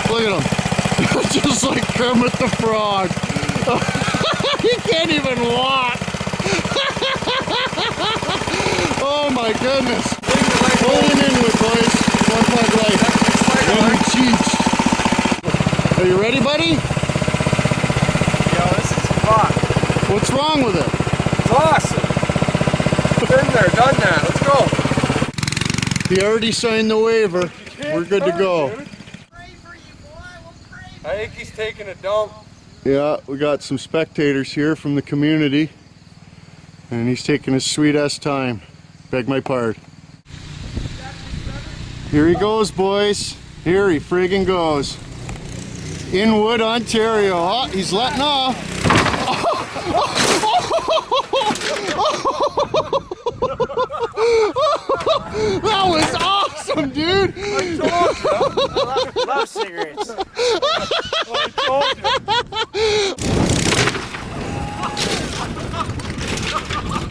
Look at him. Just like Kermit the Frog. He can't even walk. Oh my goodness. Pulling into it, boys. 1 puck light. Are you ready, buddy? Yo, this is fun. What's wrong with it? It's awesome. Been there, done that. Let's go. He already signed the waiver. We're good to go. I think he's taking a dump. Yeah, we got some spectators here from the community. And he's taking his sweet ass time. Beg my pardon. Here he goes, boys. Here he friggin' goes. Inwood, Ontario. Oh, he's letting off. That was awesome, dude. I told you. I love cigarettes. I told you.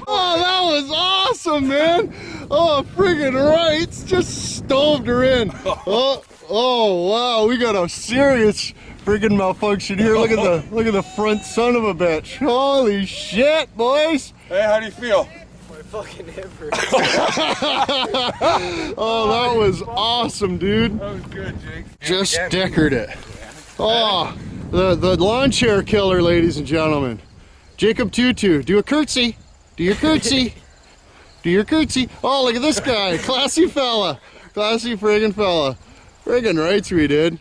Oh, that was awesome, man. Oh, friggin' rights. Just stoved her in. Oh, wow. We got a serious friggin' malfunction here. Look at the front son of a bitch. Holy shit, boys. Hey, how do you feel? My fucking hip hurts. Oh, that was awesome, dude. That was good, Jake. Just deckered it. Oh, the lawn chair killer, ladies and gentlemen. Jacob Tutu, do a curtsy. Do your curtsy. Do your curtsy. Oh, look at this guy. Classy fella. Classy friggin' fella. Friggin' rights we did.